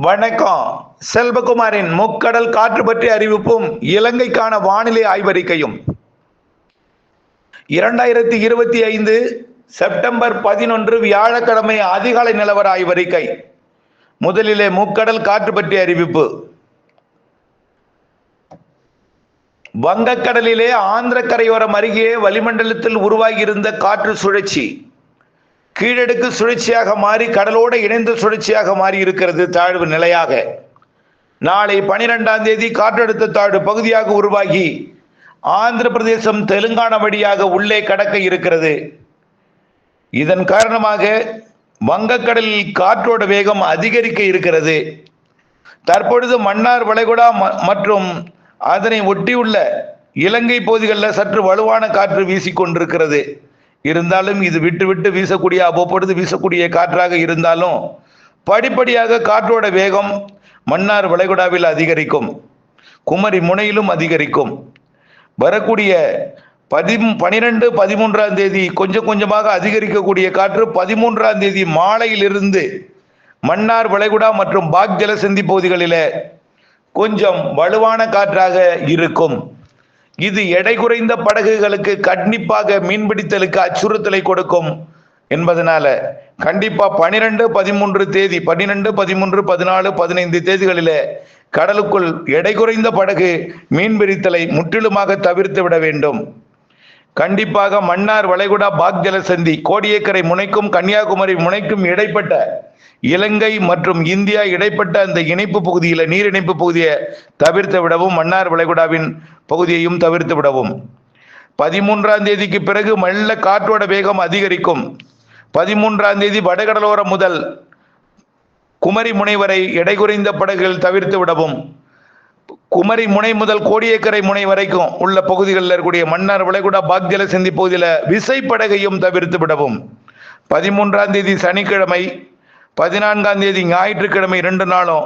வணக்கம். செல்வகுமாரின் முக்கடல் காற்று பற்றி அறிவிப்பும் இலங்கைக்கான வானிலை ஆய்வறிக்கையும். 2025 செப்டம்பர் 11 வியாழக்கிழமை அதிகாலை நிலவர ஆய்வறிக்கை. முதலிலே முக்கடல் காற்று பற்றி அறிவிப்பு. வங்கக்கடலிலே ஆந்திர கரையோரம் அருகே வளிமண்டலத்தில் உருவாகியிருந்த காற்று சுழற்சி கீழடுக்கு சுழற்சியாக மாறி கடலோடு இணைந்த சுழற்சியாக மாறி இருக்கிறது. தாழ்வு நிலையாக நாளை 12ஆம் தேதி காற்றழுத்த தாழ்வு பகுதியாக உருவாகி ஆந்திர பிரதேசம் தெலுங்கானா வழியாக உள்ளே கடக்க இருக்கிறது. இதன் காரணமாக வங்கக்கடலில் காற்றோட வேகம் அதிகரிக்க இருக்கிறது. தற்பொழுது மன்னார் வளைகுடா மற்றும் அதனை ஒட்டியுள்ள இலங்கை பகுதிகளில் சற்று வலுவான காற்று வீசிக்கொண்டிருக்கிறது. இருந்தாலும் இது விட்டு விட்டு வீசக்கூடிய அவ்வப்பொழுது வீசக்கூடிய காற்றாக இருந்தாலும் படிப்படியாக காற்றோட வேகம் மன்னார் வளைகுடாவில் அதிகரிக்கும், குமரி முனையிலும் அதிகரிக்கும். வரக்கூடிய 12, 13ஆம் தேதி கொஞ்சம் கொஞ்சமாக அதிகரிக்கக்கூடிய காற்று 13ஆம் தேதி மாலையிலிருந்து மன்னார் வளைகுடா மற்றும் பாக் ஜலசந்தி பகுதிகளில் கொஞ்சம் வலுவான காற்றாக இருக்கும். இது எடை குறைந்த படகுகளுக்கு கண்டிப்பாக மீன்பிடித்தலுக்கு அச்சுறுத்தலை கொடுக்கும் என்பதனால கண்டிப்பா 12, 13 தேதி 12, 13, 14, 15 தேதிகளில் கடலுக்குள் எடை குறைந்த படகு மீன்பிடித்தலை முற்றிலுமாக தவிர்த்து விட வேண்டும். கண்டிப்பாக மன்னார் வளைகுடா பாக் ஜலசந்தி கோடியக்கரை முனைக்கும் கன்னியாகுமரி முனைக்கும் இடைப்பட்ட இலங்கை மற்றும் இந்தியா இடைப்பட்ட அந்த இணைப்பு பகுதியில் நீர் இணைப்பு பகுதியை தவிர்த்து விடவும், மன்னார் வளைகுடாவின் பகுதியையும் தவிர்த்து விடவும். 13ஆம் தேதிக்கு பிறகு மெல்ல காற்றோட வேகம் அதிகரிக்கும். 13ஆம் தேதி வடகடலோரம் முதல் குமரி முனை வரை எடை குறைந்த படகுகள் தவிர்த்து விடவும். குமரி முனை முதல் கோடியக்கரை முனை வரைக்கும் உள்ள பகுதிகளில் இருக்கக்கூடிய மன்னார் வளைகுடா பாக் ஜலசந்தி பகுதியில் விசைப்படகையும் தவிர்த்து விடவும். 13ஆம் தேதி சனிக்கிழமை, 14ஆம் தேதி ஞாயிற்றுக்கிழமை 2 நாளும்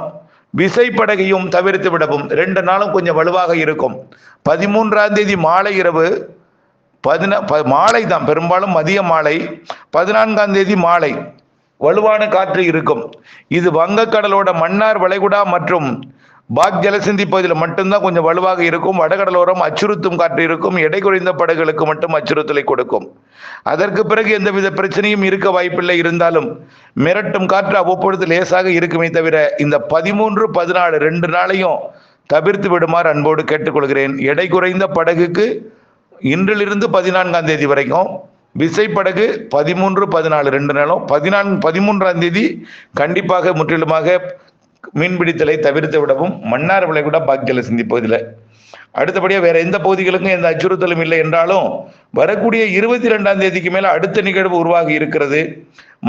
விசைப்படகையும் தவிர்த்து விடவும். 2 நாளும் கொஞ்சம் வலுவாக இருக்கும். 13ஆம் தேதி மாலை இரவு மாலை தான் பெரும்பாலும் மதிய மாலை, 14ஆம் தேதி மாலை வலுவான காற்று இருக்கும். இது வங்கக்கடலோட மன்னார் வளைகுடா மற்றும் பாக் ஜலசந்தி பகுதியில் மட்டும்தான் கொஞ்சம் வலுவாக இருக்கும். வடகடலோரம் அச்சுறுத்தும் காற்று இருக்கும். எடை குறைந்த படகுகளுக்கு மட்டும் அச்சுறுத்தலை கொடுக்கும். அதற்கு பிறகு எந்தவித பிரச்சனையும் இருக்க வாய்ப்பில்லை. இருந்தாலும் மிரட்டும் காற்று அவ்வப்பொழுது லேசாக இருக்குமே தவிர இந்த 13, 14 2 நாளையும் தவிர்த்து விடுமாறு அன்போடு கேட்டுக்கொள்கிறேன். எடை குறைந்த படகுக்கு இன்றிலிருந்து 14ஆம் தேதி வரைக்கும், விசைப்படகு 13, 14 2 நாளும், 13ஆம் தேதி கண்டிப்பாக முற்றிலுமாக மீன்பிடித்தலை தவிர்த்து விடவும் மன்னார் வளைகுடா பாக் ஜலசந்தி பகுதியில். அடுத்தபடியாக வேற எந்த பகுதிகளுக்கும் எந்த அச்சுறுத்தலும் இல்லை என்றாலும் வரக்கூடிய 22ஆம் தேதிக்கு மேல அடுத்த நிகழ்வு உருவாகி இருக்கிறது.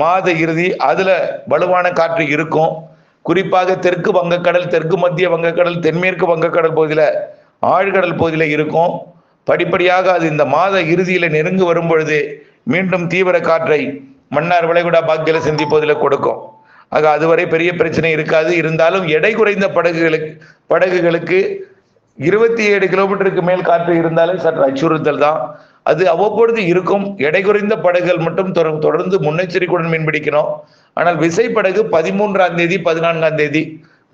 மாத இறுதி அதுல வலுவான காற்று இருக்கும். குறிப்பாக தெற்கு வங்கக்கடல், தெற்கு மத்திய வங்கக்கடல், தென்மேற்கு வங்கக்கடல் பகுதியில், ஆழ்கடல் பகுதியில் இருக்கும். படிப்படியாக அது இந்த மாத இறுதியில நெருங்கி வரும் பொழுது மீண்டும் தீவிர காற்றை மன்னார் வளைகுடா பாக் ஜலசந்தி பகுதியில் கொடுக்கும். ஆக அதுவரை பெரிய பிரச்சனை இருக்காது. இருந்தாலும் எடை குறைந்த படகுகளுக்கு 27 கிலோமீட்டருக்கு மேல் காற்று இருந்தாலே சற்று அச்சுறுத்தல் தான். அது அவ்வப்பொழுது இருக்கும். எடை குறைந்த படகுகள் மட்டும் தொடர்ந்து முன்னெச்சரிக்கையுடன் மீன்பிடிக்கணும். ஆனால் விசைப்படகு 13ஆம் தேதி, 14ஆம் தேதி,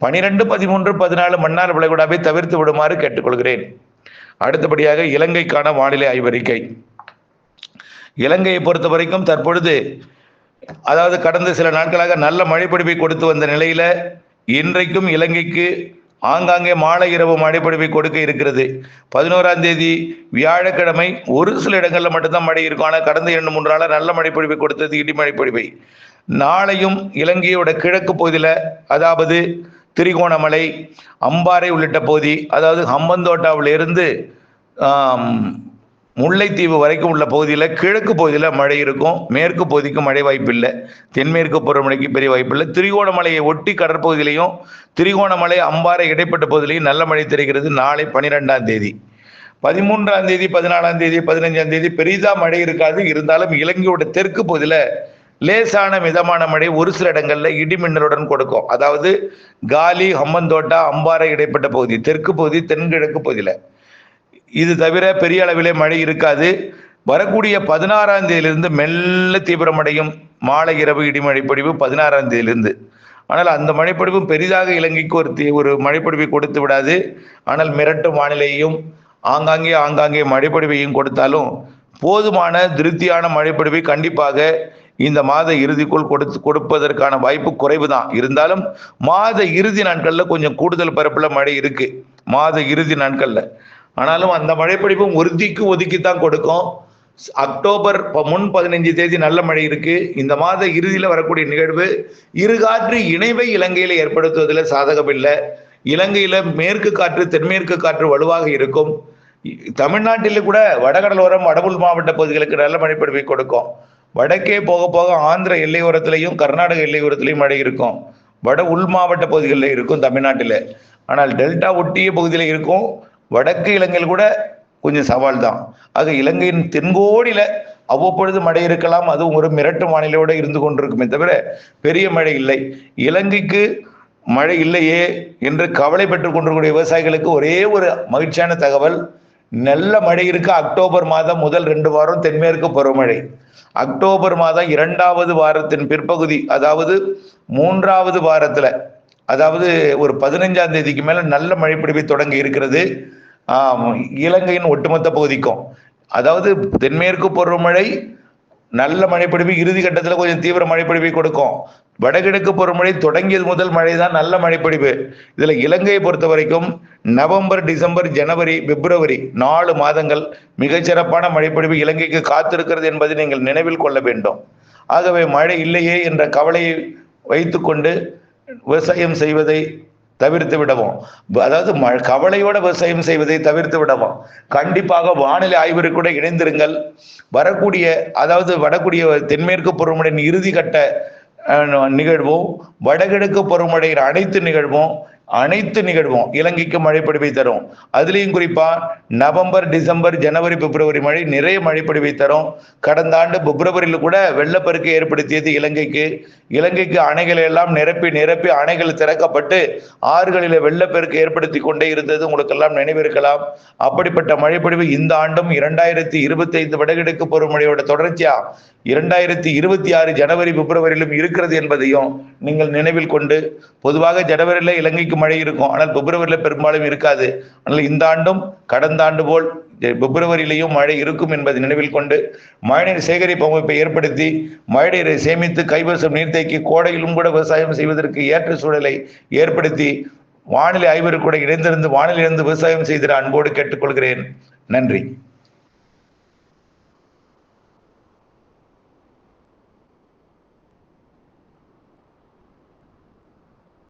12, 13, 14 மன்னார் வளைகுடாவை தவிர்த்து விடுமாறு கேட்டுக்கொள்கிறேன். அடுத்தபடியாக இலங்கைக்கான வானிலை ஆய்வறிக்கை. இலங்கையை பொறுத்த வரைக்கும் தற்பொழுது அதாவது கடந்த சில நாட்களாக நல்ல மழைப்பொழிவை கொடுத்து வந்த நிலையில இன்றைக்கும் இலங்கைக்கு ஆங்காங்கே மாலை இரவு மழைப்பொழிவை கொடுக்க இருக்கிறது. 11ஆம் தேதி வியாழக்கிழமை ஒரு சில இடங்கள்ல மட்டும்தான் மழை இருக்கும். ஆனால் கடந்த 2-3 நாளாக நல்ல மழைப்பொழிவை கொடுத்தது இடிமழை பொழிவை. நாளையும் இலங்கையோட கிழக்கு பகுதியில், அதாவது திரிகோணமலை, அம்பாறை உள்ளிட்ட பகுதி, அதாவது ஹம்பந்தோட்டாவில் இருந்து முல்லைத்தீவு வரைக்கும் உள்ள பகுதியில் கிழக்கு பகுதியில் மழை இருக்கும். மேற்கு பகுதிக்கு மழை வாய்ப்பில்லை. தென்மேற்கு பருவமழைக்கு பெரிய வாய்ப்பில்லை. திரிகோணமலையை ஒட்டி கடற்பகுதியிலையும், திரிகோணமலை அம்பாறை இடைப்பட்ட பகுதியிலையும் நல்ல மழை தெரிகிறது. நாளை 12ஆம் தேதி, 13ஆம் தேதி, 14ஆம் தேதி, 15ஆம் தேதி பெரிதா மழை இருக்காது. இருந்தாலும் இலங்கையோட தெற்கு பகுதியில் லேசான மிதமான மழை ஒரு சில இடங்கள்ல இடிமின்னலுடன் கொடுக்கும். அதாவது காலி, ஹம்பந்தோட்டா, அம்பாறை இடைப்பட்ட பகுதி, தெற்கு பகுதி, தென்கிழக்கு பகுதியில். இது தவிர பெரிய அளவிலே மழை இருக்காது. வரக்கூடிய 16ஆம் தேதியிலிருந்து மெல்ல தீவிரமடையும் மாலை இரவு இடிமழை பொழிவு 16ஆம் தேதியிலிருந்து. ஆனால் அந்த மழைப்பொழிவும் பெரிதாக இலங்கைக்கு ஒரு மழைப்பொழிவை கொடுத்து விடாது. ஆனால் மிரட்டும் வானிலையையும் ஆங்காங்கே மழைப்பொழிவையும் கொடுத்தாலும் போதுமான திருப்தியான மழைப்பொழிவை கண்டிப்பாக இந்த மாத இறுதிக்குள் கொடுப்பதற்கான வாய்ப்பு குறைவு தான். இருந்தாலும் மாத இறுதி நாட்கள்ல கொஞ்சம் கூடுதல் பரப்புல மழை இருக்கு, மாத இறுதி நாட்கள்ல. ஆனாலும் அந்த மழைப்பொழிவும் ஒதுக்கித்தான் கொடுக்கும். அக்டோபர் 15 தேதி நல்ல மழை இருக்கு. இந்த மாத இறுதியில் வரக்கூடிய நிகழ்வு இருகாற்று இணைவை இலங்கையில ஏற்படுத்துவதில் சாதகம் இல்லை. இலங்கையில மேற்கு காற்று தென்மேற்கு காற்று வலுவாக இருக்கும். தமிழ்நாட்டில் கூட வடகடலோரம் வடவுள் மாவட்ட பகுதிகளுக்கு நல்ல மழைப்பொழிவை கொடுக்கும். வடக்கே போக போக ஆந்திர எல்லையோரத்திலையும் கர்நாடக எல்லையோரத்திலையும் மழை இருக்கும். வட உள் மாவட்ட பகுதிகளில் இருக்கும் தமிழ்நாட்டில். ஆனால் டெல்டா ஒட்டிய பகுதியில் இருக்கும். வடக்கு இலங்கையில் கூட கொஞ்சம் சவால் தான். ஆக இலங்கையின் தென்கோடியில அவ்வப்பொழுது மழை இருக்கலாம். அதுவும் ஒரு மிரட்டு வானிலையோடு இருந்து கொண்டிருக்குமே தவிர பெரிய மழை இல்லை. இலங்கைக்கு மழை இல்லையே என்று கவலை பெற்றுக் கொண்டிருக்கூடிய விவசாயிகளுக்கு ஒரே ஒரு மகிழ்ச்சியான தகவல், நல்ல மழை இருக்கு. அக்டோபர் மாதம் முதல் 2 வாரம் தென்மேற்கு பருவமழை, அக்டோபர் மாதம் 2வது வாரத்தின் பிற்பகுதி, அதாவது 3வது வாரத்துல, அதாவது ஒரு 15ஆம் தேதிக்கு மேல நல்ல மழைப்பிடிவை தொடங்கி இருக்கிறது இலங்கையின் ஒட்டுமொத்த பகுதிக்கும். அதாவது தென்மேற்கு பருவமழை நல்ல மழைப்பொழிவு இறுதி கட்டத்தில் கொஞ்சம் தீவிர மழைப்பொழிவை கொடுக்கும். வடகிழக்கு பருவமழை தொடங்கியது முதல் மழை தான் நல்ல மழைப்பொழிவு. இதுல இலங்கையை பொறுத்த வரைக்கும் நவம்பர், டிசம்பர், ஜனவரி, பிப்ரவரி 4 மாதங்கள் மிகச்சிறப்பான மழைப்பொழிவு இலங்கைக்கு காத்திருக்கிறது என்பதை நீங்கள் நினைவில் கொள்ள வேண்டும். ஆகவே மழை இல்லையே என்ற கவலையை வைத்துக்கொண்டு விவசாயம் செய்வதை தவிர்த்து விடவும், அதாவது கவலையோட விவசாயம் செய்வதை தவிர்த்து விடவும் கண்டிப்பாக வானிலை ஆய்வு கூட இணைந்திருங்கள். வரக்கூடிய, அதாவது வரக்கூடிய தென்மேற்கு பருவமழையின் இறுதி கட்ட நிகழ்வும் வடகிழக்கு பருவமழையின் அனைத்து நிகழ்வும் இலங்கைக்கு மழைப்பொழிவை தரும். அதுலேயும் குறிப்பா நவம்பர், டிசம்பர், ஜனவரி, பிப்ரவரி மழை நிறைய மழைப்பொழிவை தரும். கடந்த ஆண்டு பிப்ரவரியில் கூட வெள்ளப்பெருக்கு ஏற்படுத்தியது இலங்கைக்கு அணைகளை எல்லாம் நிரப்பி அணைகள் திறக்கப்பட்டு ஆறுகளில் வெள்ளப்பெருக்கு ஏற்படுத்தி கொண்டே இருந்தது உங்களுக்கெல்லாம் நினைவிருக்கலாம். அப்படிப்பட்ட மழைப்பொழிவு இந்த ஆண்டும் 2025 வடகிழக்கு பருவமழையோட தொடர்ச்சியா 2026 ஜனவரி, பிப்ரவரியிலும் இருக்கிறது என்பதையும் நீங்கள் நினைவில் கொண்டு, பொதுவாக ஜனவரியில இலங்கைக்கு மழை இருக்கும், ஆனால் பிப்ரவரியில பெரும்பாலும் இருக்காது. ஆனால் இந்த ஆண்டும் கடந்த ஆண்டு போல் பிப்ரவரியிலையும் மழை இருக்கும் என்பதை நினைவில் கொண்டு மழைநீர் சேகரிப்பு அமைப்பை ஏற்படுத்தி மழைநீரை சேமித்து கைவசம் நீர்த்தேக்கி கோடையிலும் கூட விவசாயம் செய்வதற்கு ஏற்ற சூழலை ஏற்படுத்தி வானிலை ஆய்வு கூட இணைந்திருந்து வானிலிருந்து விவசாயம் செய்திட அன்போடு கேட்டுக்கொள்கிறேன். நன்றி.